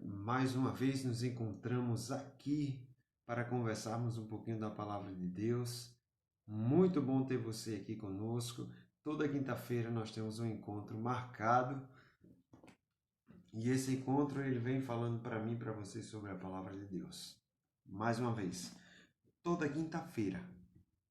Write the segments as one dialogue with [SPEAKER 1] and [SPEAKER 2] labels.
[SPEAKER 1] mais uma vez nos encontramos aqui para conversarmos um pouquinho da palavra de Deus. Muito bom ter você aqui conosco. Toda quinta-feira nós temos um encontro marcado e esse encontro ele vem falando para mim e para você sobre a palavra de Deus. Mais uma vez, toda quinta-feira,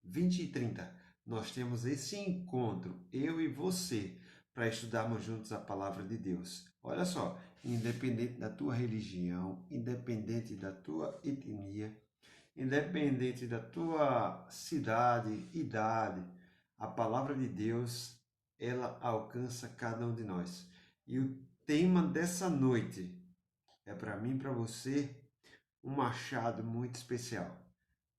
[SPEAKER 1] 20h30, nós temos esse encontro, eu e você, para estudarmos juntos a palavra de Deus. Olha só, independente da tua religião, independente da tua etnia, independente da tua cidade, idade, a palavra de Deus, ela alcança cada um de nós. E o tema dessa noite é para mim e para você um machado muito especial.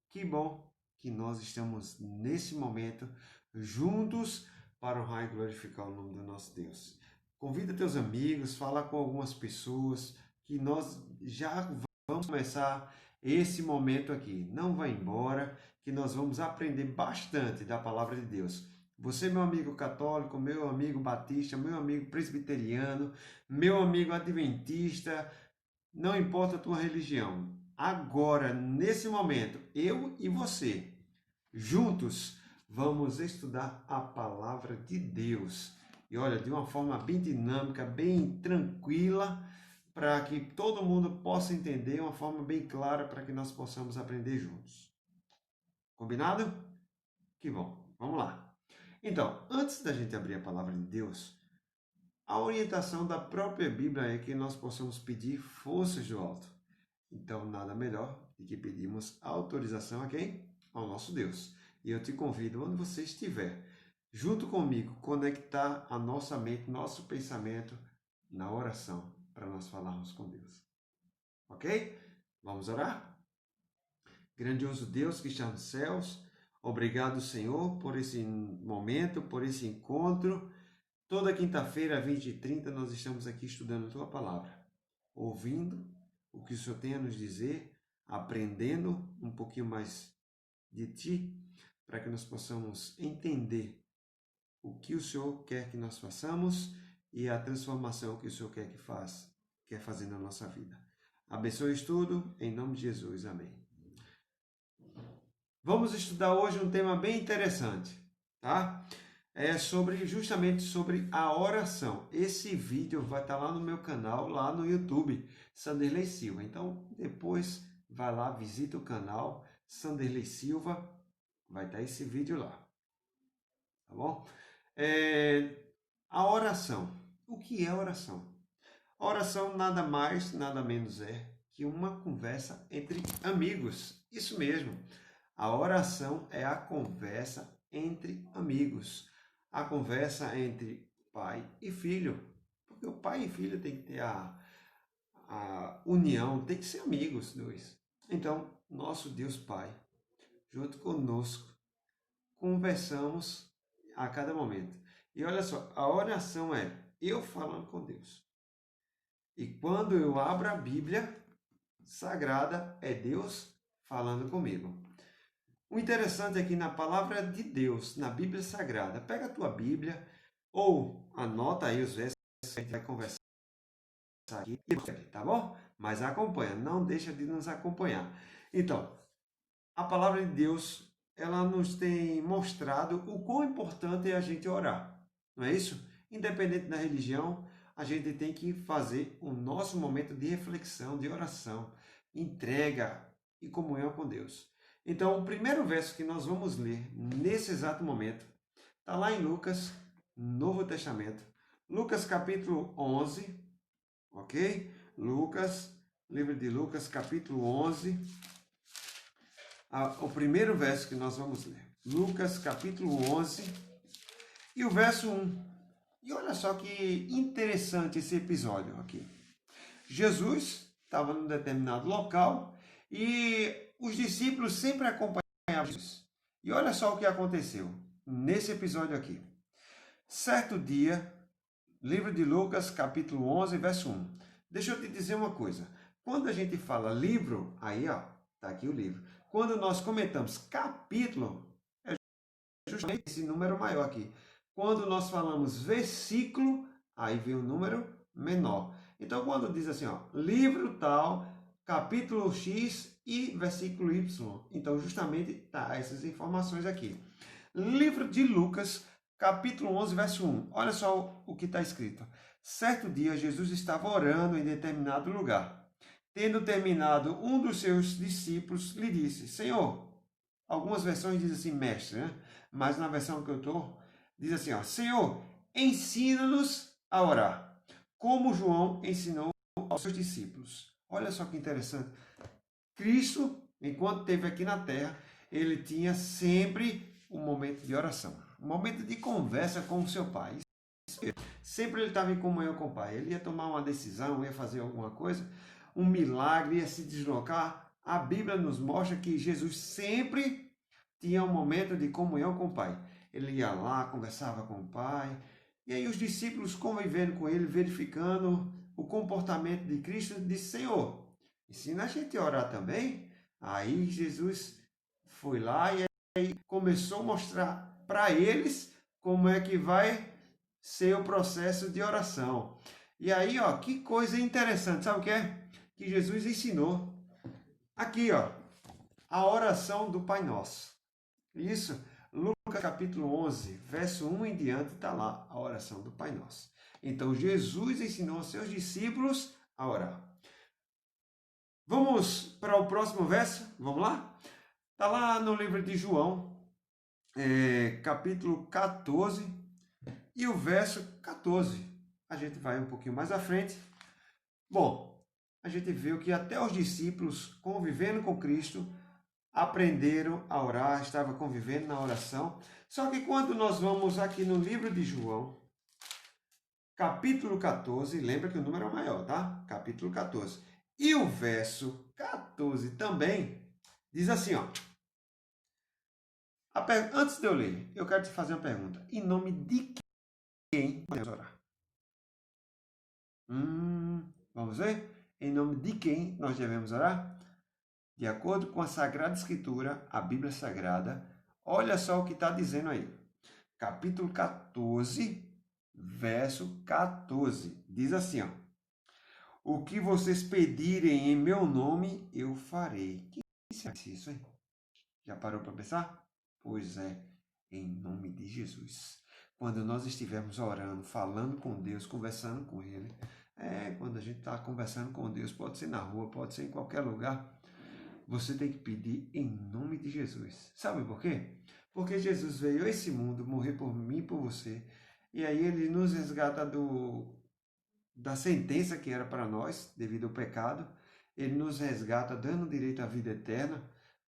[SPEAKER 1] Que bom que nós estamos nesse momento juntos para honrar e glorificar o nome do nosso Deus. Convida teus amigos, fala com algumas pessoas que nós já vamos começar esse momento aqui. Não vá embora, que nós vamos aprender bastante da palavra de Deus. Você, meu amigo católico, meu amigo batista, meu amigo presbiteriano, meu amigo adventista, não importa a tua religião. Agora, nesse momento, eu e você, juntos, vamos estudar a palavra de Deus. E olha, de uma forma bem dinâmica, bem tranquila, para que todo mundo possa entender, uma forma bem clara, para que nós possamos aprender juntos. Combinado? Que bom. Vamos lá. Então, antes da gente abrir a palavra de Deus, a orientação da própria Bíblia é que nós possamos pedir forças do alto. Então, nada melhor do que pedirmos autorização a quem? Ao nosso Deus. E eu te convido, onde você estiver, junto comigo, conectar a nossa mente, nosso pensamento na oração, para nós falarmos com Deus. Ok? Vamos orar? Grandioso Deus que está nos céus, obrigado, Senhor, por esse momento, por esse encontro. Toda quinta-feira, 20h30, nós estamos aqui estudando a Tua Palavra, ouvindo o que o Senhor tem a nos dizer, aprendendo um pouquinho mais de Ti, para que nós possamos entender o que o Senhor quer que nós façamos e a transformação que o Senhor quer fazer na nossa vida. Abençoe o estudo, em nome de Jesus. Amém. Vamos estudar hoje um tema bem interessante, tá? Justamente sobre a oração. Esse vídeo vai estar lá no meu canal, lá no YouTube, Sanderley Silva. Então, depois vai lá, visita o canal Sanderley Silva, vai estar esse vídeo lá, tá bom? A oração. O que é oração? A oração nada mais, nada menos é que uma conversa entre amigos. Isso mesmo. A oração é a conversa entre amigos. A conversa entre pai e filho. Porque o pai e filho tem que ter a união, tem que ser amigos dois. Então, nosso Deus Pai, junto conosco, conversamos a cada momento. E olha só, a oração é eu falando com Deus. E quando eu abro a Bíblia Sagrada, é Deus falando comigo. O interessante é que na palavra de Deus, na Bíblia Sagrada, pega a tua Bíblia ou anota aí os versos que a gente vai conversar aqui, tá bom? Mas acompanha, não deixa de nos acompanhar. Então, a palavra de Deus, ela nos tem mostrado o quão importante é a gente orar, não é isso? Independente da religião, a gente tem que fazer o nosso momento de reflexão, de oração, entrega e comunhão com Deus. Então, o primeiro verso que nós vamos ler nesse exato momento está lá em Lucas, Novo Testamento, Lucas capítulo 11, ok? Livro de Lucas capítulo 11, o primeiro verso que nós vamos ler. Lucas capítulo 11 e o verso 1. E olha só que interessante esse episódio aqui. Jesus estava num determinado local e os discípulos sempre acompanhavam Jesus. E olha só o que aconteceu nesse episódio aqui. Certo dia, livro de Lucas, capítulo 11, verso 1. Deixa eu te dizer uma coisa. Quando a gente fala livro, aí ó, tá aqui o livro. Quando nós comentamos capítulo, é justamente esse número maior aqui. Quando nós falamos versículo, aí vem o número menor. Então, quando diz assim, ó, livro tal, capítulo X e versículo Y, então justamente tá essas informações aqui. Livro de Lucas, capítulo 11, verso 1. Olha só o que está escrito. Certo dia, Jesus estava orando em determinado lugar. Tendo terminado, um dos seus discípulos lhe disse, Senhor, algumas versões dizem assim, mestre, né? Mas na versão que eu estou, diz assim, ó, Senhor, ensina-nos a orar, como João ensinou aos seus discípulos. Olha só que interessante. Cristo, enquanto esteve aqui na terra, ele tinha sempre um momento de oração, um momento de conversa com o seu pai. Sempre ele estava em comunhão com o pai. Ele ia tomar uma decisão, ia fazer alguma coisa, um milagre, ia se deslocar. A Bíblia nos mostra que Jesus sempre tinha um momento de comunhão com o pai. Ele ia lá, conversava com o pai, e aí os discípulos convivendo com ele, verificando o comportamento de Cristo, disse, Senhor, ensina a gente a orar também. Aí Jesus foi lá e aí começou a mostrar para eles como é que vai ser o processo de oração. E aí, ó, que coisa interessante, sabe o que é? Que Jesus ensinou. Aqui, ó, a oração do Pai Nosso. Isso, Lucas capítulo 11, verso 1 em diante, está lá a oração do Pai Nosso. Então, Jesus ensinou aos seus discípulos a orar. Vamos para o próximo verso? Vamos lá? Está lá no livro de João, capítulo 14, e o verso 14. A gente vai um pouquinho mais à frente. Bom, a gente viu que até os discípulos, convivendo com Cristo, aprenderam a orar, estavam convivendo na oração. Só que quando nós vamos aqui no livro de João, capítulo 14, lembra que o número é maior, tá? Capítulo 14. E o verso 14 também diz assim, ó. Antes de eu ler, eu quero te fazer uma pergunta. Em nome de quem podemos orar? Vamos ver? Em nome de quem nós devemos orar? De acordo com a Sagrada Escritura, a Bíblia Sagrada, olha só o que está dizendo aí. Capítulo 14, verso 14. Diz assim, ó. O que vocês pedirem em meu nome, eu farei. Que é isso aí? Já parou para pensar? Pois é, em nome de Jesus. Quando nós estivermos orando, falando com Deus, conversando com Ele, quando a gente está conversando com Deus, pode ser na rua, pode ser em qualquer lugar, você tem que pedir em nome de Jesus. Sabe por quê? Porque Jesus veio a esse mundo morrer por mim e por você, e aí Ele nos resgata da sentença que era para nós, devido ao pecado, Ele nos resgata dando direito à vida eterna.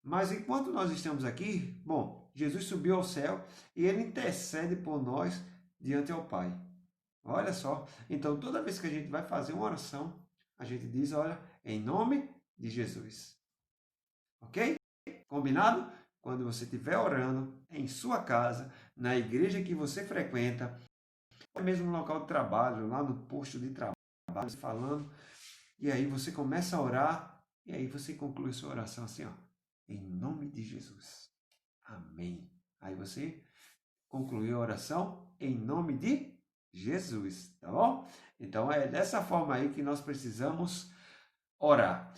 [SPEAKER 1] Mas enquanto nós estamos aqui, bom, Jesus subiu ao céu e Ele intercede por nós diante ao Pai. Olha só, então toda vez que a gente vai fazer uma oração, a gente diz, olha, em nome de Jesus. Ok? Combinado? Quando você estiver orando em sua casa, na igreja que você frequenta, ou mesmo no local de trabalho, lá no posto de trabalho, falando, e aí você começa a orar, e aí você conclui sua oração assim, ó, em nome de Jesus. Amém. Aí você concluiu a oração em nome de Jesus, tá bom? Então é dessa forma aí que nós precisamos orar.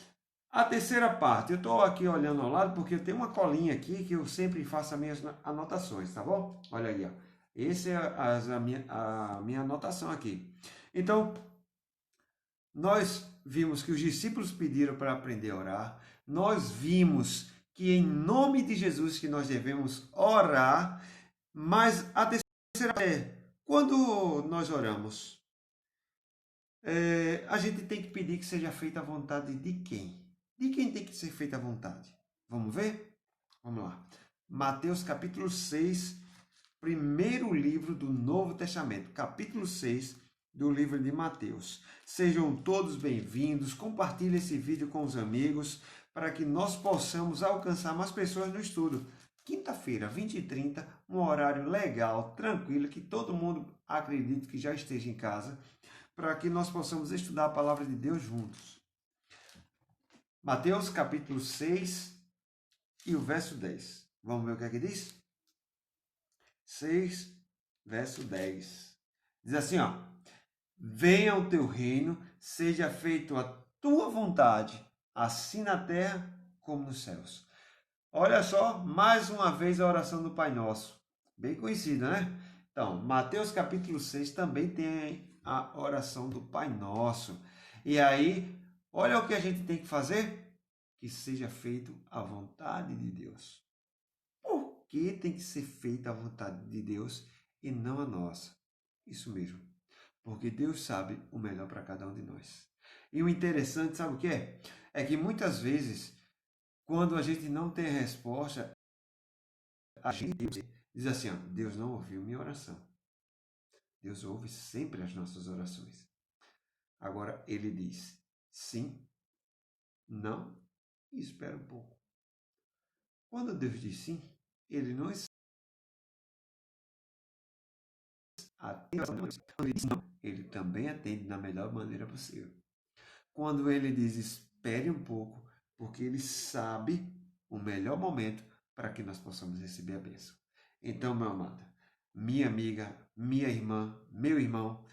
[SPEAKER 1] A terceira parte, eu estou aqui olhando ao lado porque eu tenho uma colinha aqui que eu sempre faço as minhas anotações, tá bom? Olha aí, ó. Essa é a minha anotação aqui. Então, nós vimos que os discípulos pediram para aprender a orar. Nós vimos que em nome de Jesus que nós devemos orar. Mas a terceira é, quando nós oramos, a gente tem que pedir que seja feita a vontade de quem? De quem tem que ser feita a vontade? Vamos ver? Vamos lá. Mateus capítulo 6, primeiro livro do Novo Testamento, capítulo 6 do livro de Mateus. Sejam todos bem-vindos, compartilhe esse vídeo com os amigos para que nós possamos alcançar mais pessoas no estudo. Quinta-feira, 20h30, um horário legal, tranquilo, que todo mundo acredite que já esteja em casa, para que nós possamos estudar a palavra de Deus juntos. Mateus capítulo 6 e o verso 10. Vamos ver o que é que diz? 6, verso 10. Diz assim, ó. Venha o teu reino, seja feita a tua vontade, assim na terra como nos céus. Olha só, mais uma vez a oração do Pai Nosso. Bem conhecida, né? Então, Mateus capítulo 6 também tem a oração do Pai Nosso. E aí, olha o que a gente tem que fazer? Que seja feito a vontade de Deus. Por que tem que ser feita a vontade de Deus e não a nossa? Isso mesmo. Porque Deus sabe o melhor para cada um de nós. E o interessante, sabe o que é? É que muitas vezes, quando a gente não tem resposta, a gente diz assim, ó, Deus não ouviu minha oração. Deus ouve sempre as nossas orações. Agora, ele diz sim, não e espera um pouco. Quando Deus diz sim, ele não atende. Quando ele diz não, ele também atende da melhor maneira possível. Quando ele diz espere um pouco, porque ele sabe o melhor momento para que nós possamos receber a bênção. Então, meu amado, minha amiga, minha irmã, meu irmão,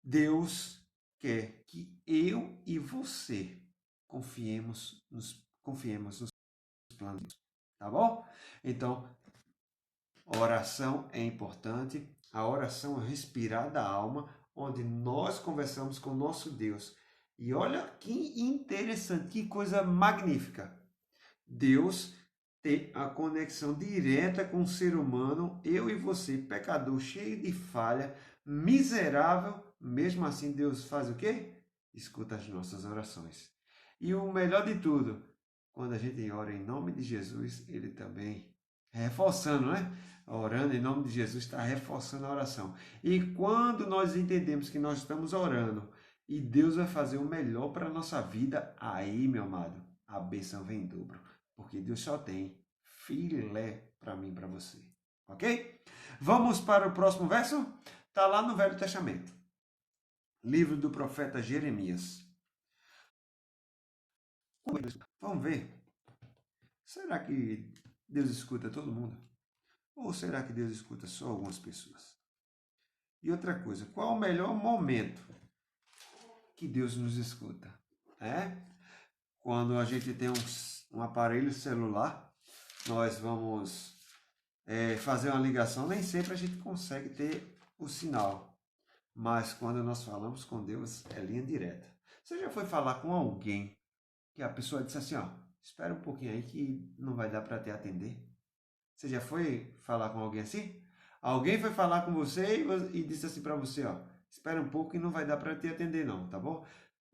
[SPEAKER 1] Deus quer que eu e você confiemos nos planos, tá bom? Então, a oração é importante, a oração é respirar da alma, onde nós conversamos com o nosso Deus. E olha que interessante, que coisa magnífica. Deus tem a conexão direta com o ser humano, eu e você, pecador, cheio de falha, miserável, mesmo assim Deus faz o quê? Escuta as nossas orações. E o melhor de tudo, quando a gente ora em nome de Jesus, ele também, reforçando, né? Orando em nome de Jesus, está reforçando a oração. E quando nós entendemos que nós estamos orando e Deus vai fazer o melhor para a nossa vida, aí, meu amado, a bênção vem em dobro. Porque Deus só tem filé para mim e para você. Ok? Vamos para o próximo verso? Está lá no Velho Testamento. Livro do profeta Jeremias. Vamos ver. Será que Deus escuta todo mundo? Ou será que Deus escuta só algumas pessoas? E outra coisa, qual o melhor momento que Deus nos escuta? É? Quando a gente tem um aparelho celular, nós vamos fazer uma ligação, nem sempre a gente consegue ter o sinal. Mas quando nós falamos com Deus, é linha direta. Você já foi falar com alguém que a pessoa disse assim, ó, espera um pouquinho aí que não vai dar para te atender? Você já foi falar com alguém assim? Alguém foi falar com você e disse assim para você, ó, espera um pouco que não vai dar para te atender não, tá bom?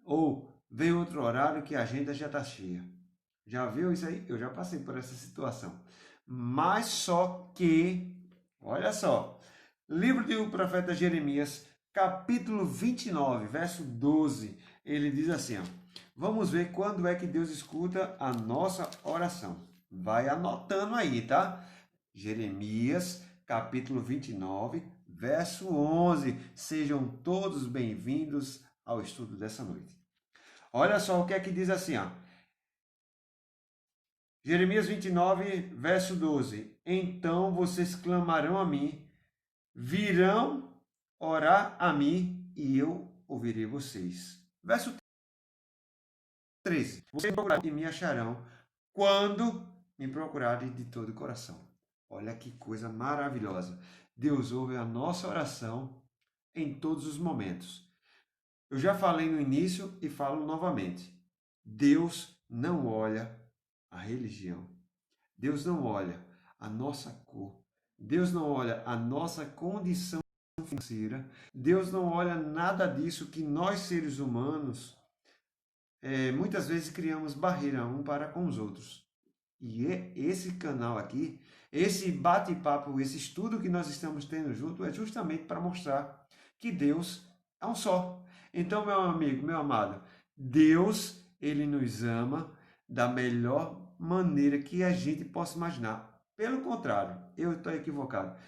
[SPEAKER 1] Ou vem outro horário que a agenda já está cheia. Já viu isso aí? Eu já passei por essa situação. Mas só que, olha só, livro do profeta Jeremias, capítulo 29, verso 12, ele diz assim, ó, vamos ver quando é que Deus escuta a nossa oração. Vai anotando aí, tá? Jeremias, capítulo 29, verso 11. Sejam todos bem-vindos ao estudo dessa noite. Olha só o que é que diz assim, ó. Jeremias 29, verso 12. Então vocês clamarão a mim, virão orar a mim e eu ouvirei vocês. Verso 13. Vocês procurarão e me acharão quando me procurarem de todo o coração. Olha que coisa maravilhosa. Deus ouve a nossa oração em todos os momentos. Eu já falei no início e falo novamente. Deus não olha a religião. Deus não olha a nossa cor. Deus não olha a nossa condição financeira. Deus não olha nada disso que nós, seres humanos, muitas vezes criamos barreira um para com os outros. E esse canal aqui, esse bate-papo, esse estudo que nós estamos tendo junto é justamente para mostrar que Deus é um só. Então, meu amigo, meu amado, Deus, ele nos ama da melhor maneira que a gente possa imaginar. Pelo contrário, eu estou equivocado.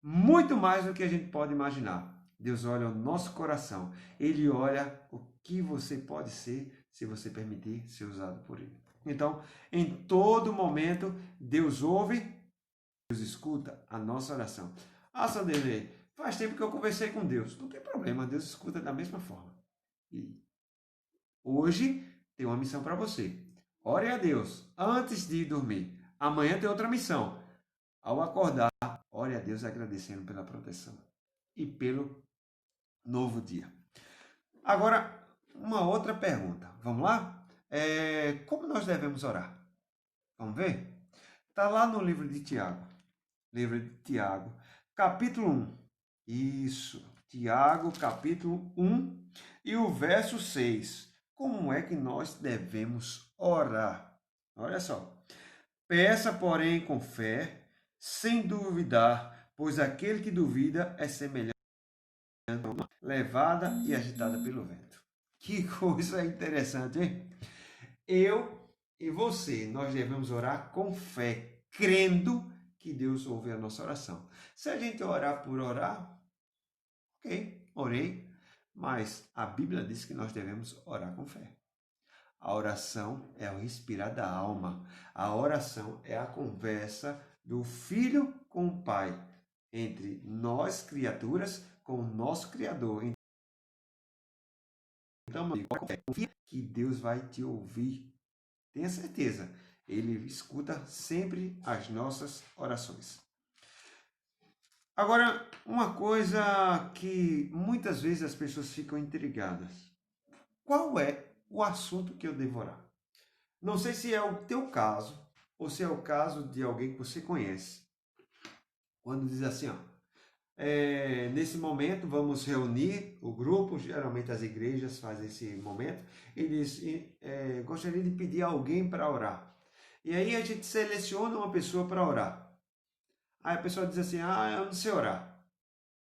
[SPEAKER 1] Muito mais do que a gente pode imaginar. Deus olha o nosso coração. Ele olha o que você pode ser se você permitir ser usado por Ele. Então, em todo momento, Deus ouve, Deus escuta a nossa oração. Ah, Sanderlei, faz tempo que eu conversei com Deus. Não tem problema, Deus escuta da mesma forma. E Hoje tem uma missão para você. Ore a Deus antes de dormir. Amanhã tem outra missão. Ao acordar, ore a Deus agradecendo pela proteção e pelo novo dia. Agora, uma outra pergunta. Vamos lá? Como nós devemos orar? Vamos ver? Está lá no livro de Tiago. Livro de Tiago, capítulo 1. Isso, Tiago, capítulo 1 e o verso 6. Como é que nós devemos orar? Olha só. Peça, porém, com fé, sem duvidar, pois aquele que duvida é semelhante a uma levada e agitada pelo vento. Que coisa interessante, hein? Eu e você, nós devemos orar com fé, crendo que Deus ouve a nossa oração. Se a gente orar por orar, ok, orei, mas a Bíblia diz que nós devemos orar com fé. A oração é o respirar da alma. A oração é a conversa do filho com o pai, entre nós, criaturas, com o nosso Criador. Então, confia que Deus vai te ouvir. Tenha certeza, Ele escuta sempre as nossas orações. Agora, uma coisa que muitas vezes as pessoas ficam intrigadas. Qual é o assunto que eu devo orar? Não sei se é o teu caso ou se é o caso de alguém que você conhece. Quando diz assim, ó, nesse momento vamos reunir o grupo, geralmente as igrejas fazem esse momento, e diz, gostaria de pedir a alguém para orar. E aí a gente seleciona uma pessoa para orar. Aí a pessoa diz assim, eu não sei orar.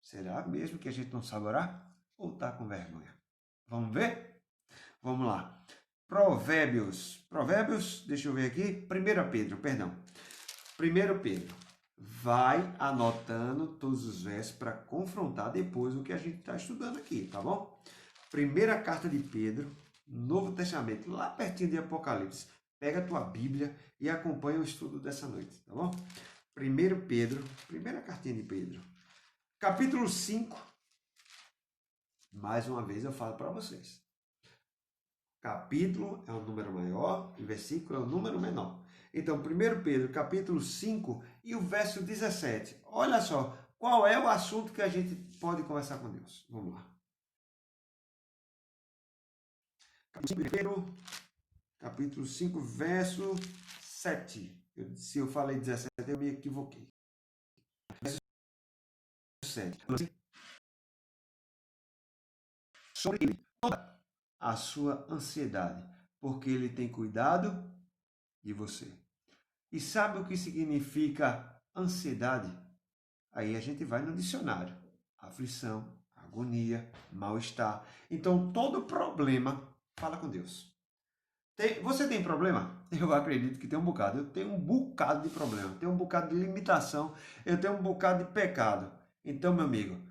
[SPEAKER 1] Será mesmo que a gente não sabe orar? Ou está com vergonha? Vamos ver? Vamos lá. Provérbios, deixa eu ver aqui. 1 Pedro, perdão. 1 Pedro. Vai anotando todos os versos para confrontar depois o que a gente está estudando aqui, tá bom? Primeira carta de Pedro, Novo Testamento, lá pertinho de Apocalipse. Pega a tua Bíblia e acompanha o estudo dessa noite, tá bom? 1 Pedro, primeira cartinha de Pedro, capítulo 5. Mais uma vez eu falo para vocês. Capítulo é um número maior e versículo é um número menor. Então, 1 Pedro, capítulo 5 e o verso 17. Olha só, qual é o assunto que a gente pode conversar com Deus? Vamos lá. Capítulo 5, verso 7. Se eu falei 17, eu me equivoquei. Verso 7. Sobre ele, toda a sua ansiedade, porque ele tem cuidado de você. E sabe o que significa ansiedade? Aí a gente vai no dicionário. Aflição, agonia, mal-estar. Então, todo problema, fala com Deus. Você tem problema? Eu acredito que tem um bocado. Eu tenho um bocado de problema. Tenho um bocado de limitação. Eu tenho um bocado de pecado. Então, meu amigo,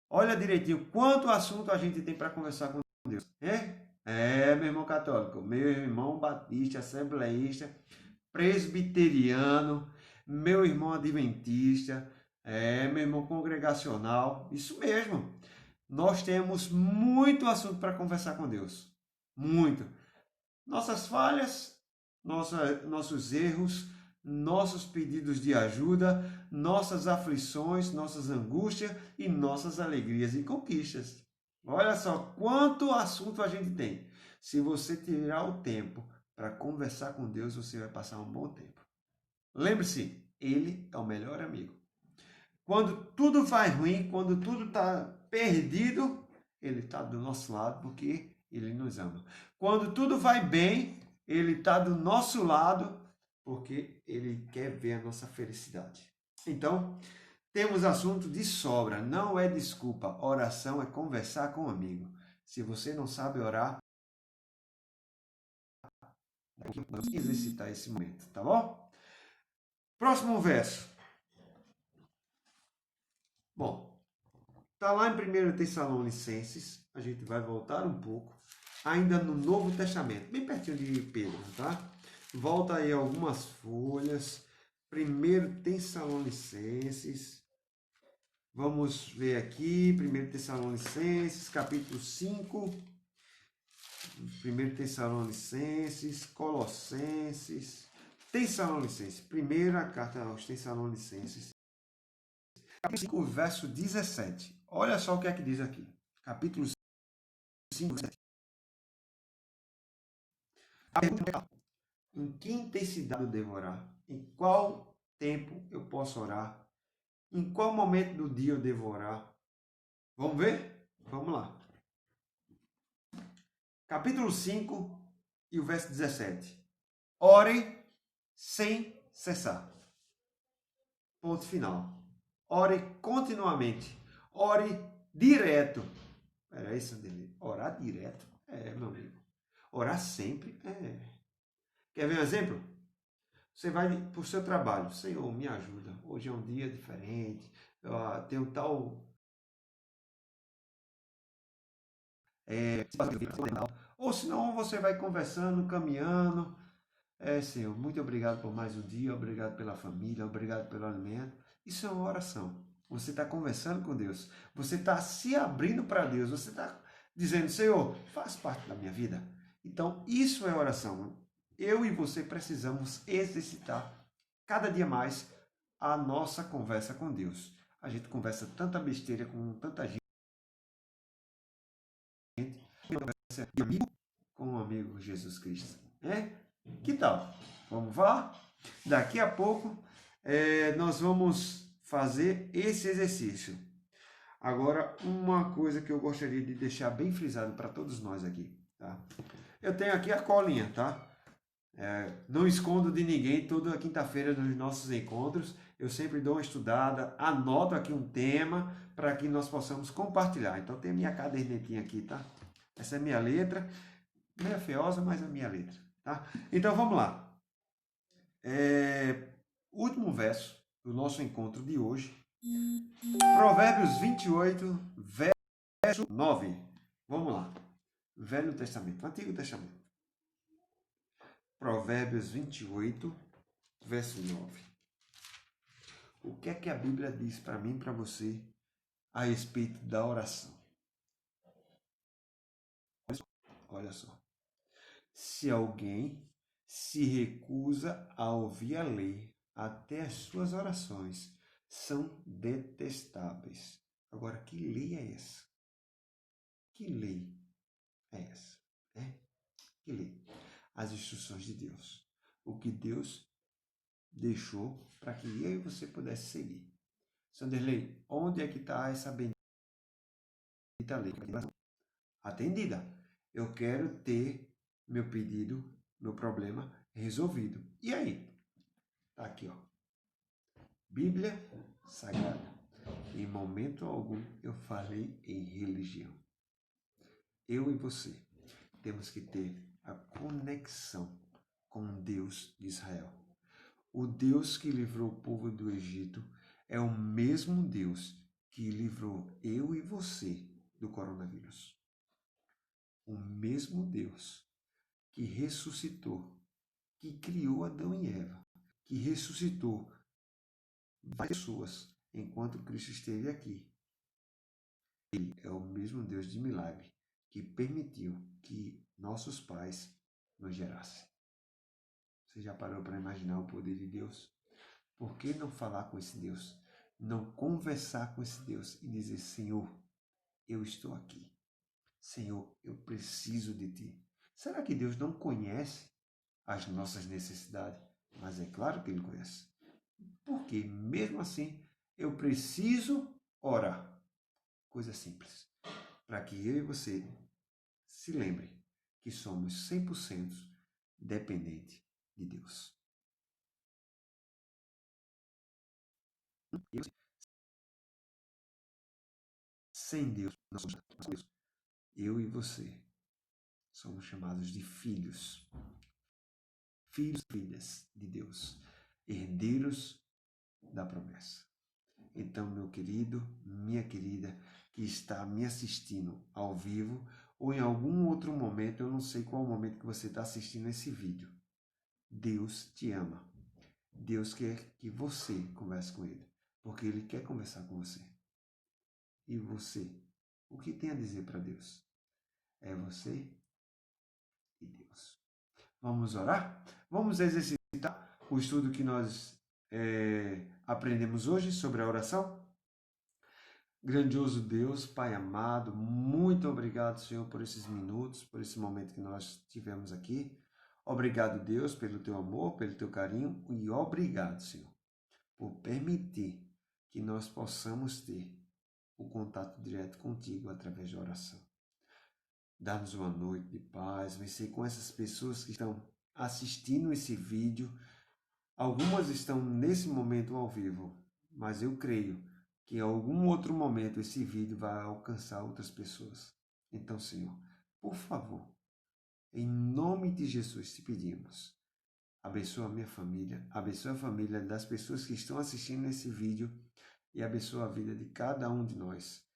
[SPEAKER 1] olha direitinho quanto assunto a gente tem para conversar com Deus. Meu irmão católico, meu irmão batista, assembleísta, presbiteriano, meu irmão adventista, meu irmão congregacional, isso mesmo. Nós temos muito assunto para conversar com Deus. Muito. Nossas falhas, nossos erros, nossos pedidos de ajuda, nossas aflições, nossas angústias e nossas alegrias e conquistas. Olha só quanto assunto a gente tem. Se você tirar o tempo para conversar com Deus, você vai passar um bom tempo. Lembre-se, Ele é o melhor amigo. Quando tudo vai ruim, quando tudo está perdido, Ele está do nosso lado porque Ele nos ama. Quando tudo vai bem, Ele está do nosso lado porque Ele quer ver a nossa felicidade. Então, temos assunto de sobra, não é desculpa. Oração é conversar com um amigo. Se você não sabe orar, vamos exercitar esse momento, tá bom? Próximo verso. Bom, está lá em 1 Tessalonicenses, a gente vai voltar um pouco, ainda no Novo Testamento, bem pertinho de Pedro, tá? Volta aí algumas folhas, 1 Tessalonicenses, vamos ver aqui, 1 Tessalonicenses, capítulo 5, 1 Tessalonicenses, Colossenses, Tessalonicenses, primeira carta aos Tessalonicenses, capítulo 5, verso 17. Olha só o que é que diz aqui. Capítulo 5, 17. Em que intensidade eu devo orar? Em qual tempo eu posso orar? Em qual momento do dia eu devo orar? Vamos ver? Vamos lá. Capítulo 5 e o verso 17. Orem sem cessar. Ponto final. Ore continuamente. Ore direto. Era isso dele. Orar direto? Meu amigo. Orar sempre? Quer ver um exemplo? Você vai para o seu trabalho. Senhor, me ajuda. Hoje é um dia diferente. Eu tenho tal... Ou senão você vai conversando, caminhando. Senhor, muito obrigado por mais um dia. Obrigado pela família. Obrigado pelo alimento. Isso é uma oração. Você está conversando com Deus. Você está se abrindo para Deus. Você está dizendo, Senhor, faz parte da minha vida. Então, isso é oração. Eu e você precisamos exercitar cada dia mais a nossa conversa com Deus. A gente conversa tanta besteira com tanta gente. Amigo com o amigo Jesus Cristo. Que tal? Vamos lá? Daqui a pouco nós vamos fazer esse exercício. Agora, uma coisa que eu gostaria de deixar bem frisado para todos nós aqui. Tá? Eu tenho aqui a colinha, tá? Não escondo de ninguém. Toda quinta-feira nos nossos encontros eu sempre dou uma estudada, anoto aqui um tema para que nós possamos compartilhar. Então tem a minha cadernetinha aqui, tá? Essa é a minha letra, meio feiosa, mas é a minha letra, tá? Então vamos lá. Último verso do nosso encontro de hoje. Provérbios 28, verso 9. Vamos lá. Velho Testamento, Antigo Testamento. Provérbios 28, verso 9. O que é que a Bíblia diz para mim e para você a respeito da oração? Olha só. Se alguém se recusa a ouvir a lei, até as suas orações são detestáveis. Agora, que lei é essa? Que lei é essa? Que lei? As instruções de Deus. O que Deus deixou para que eu e você pudesse seguir. Sanderley, onde é que está essa bendita lei? Atendida. Eu quero ter meu pedido, meu problema resolvido. E aí? Tá aqui, ó. Bíblia Sagrada. Em momento algum eu falei em religião. Eu e você temos que ter a conexão com Deus de Israel. O Deus que livrou o povo do Egito é o mesmo Deus que livrou eu e você do coronavírus. O mesmo Deus que ressuscitou, que criou Adão e Eva, que ressuscitou várias pessoas enquanto Cristo esteve aqui. Ele é o mesmo Deus de milagre que permitiu que nossos pais nos gerassem. Você já parou para imaginar o poder de Deus? Por que não falar com esse Deus? Não conversar com esse Deus e dizer, Senhor, eu estou aqui. Senhor, eu preciso de Ti. Será que Deus não conhece as nossas necessidades? Mas é claro que Ele conhece. Porque, mesmo assim, eu preciso orar. Coisa simples. Para que eu e você se lembre que somos 100% dependentes de Deus. Sem Deus, nós somos Deus. Eu e você somos chamados de filhos. Filhos e filhas de Deus. Herdeiros da promessa. Então, meu querido, minha querida, que está me assistindo ao vivo ou em algum outro momento, eu não sei qual momento que você está assistindo esse vídeo. Deus te ama. Deus quer que você converse com Ele, porque Ele quer conversar com você. E você, o que tem a dizer para Deus? É você Vamos orar? Vamos exercitar o estudo que nós aprendemos hoje sobre a oração? Grandioso Deus, Pai amado, muito obrigado, Senhor, por esses minutos, por esse momento que nós tivemos aqui. Obrigado, Deus, pelo teu amor, pelo teu carinho e obrigado, Senhor, por permitir que nós possamos ter o contato direto contigo através da oração. Dá-nos uma noite de paz, vencer com essas pessoas que estão assistindo esse vídeo. Algumas estão nesse momento ao vivo, mas eu creio que em algum outro momento esse vídeo vai alcançar outras pessoas. Então, Senhor, por favor, em nome de Jesus te pedimos, abençoa a minha família, abençoa a família das pessoas que estão assistindo esse vídeo e abençoa a vida de cada um de nós.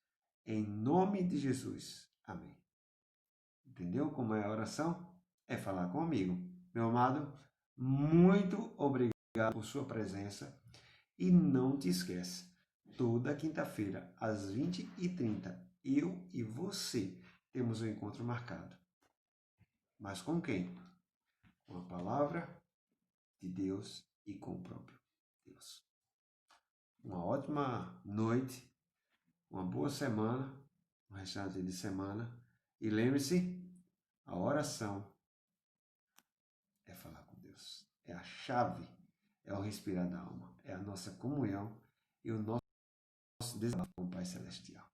[SPEAKER 1] Em nome de Jesus. Amém. Entendeu como é a oração? É falar comigo. Meu amado, muito obrigado por sua presença. E não te esquece, toda quinta-feira, às 20h30, eu e você temos um encontro marcado. Mas com quem? Com a palavra de Deus e com o próprio Deus. Uma ótima noite, uma boa semana, um restante de semana. E lembre-se, a oração é falar com Deus. É a chave, é o respirar da alma, é a nossa comunhão e o nosso desabafo com o Pai Celestial.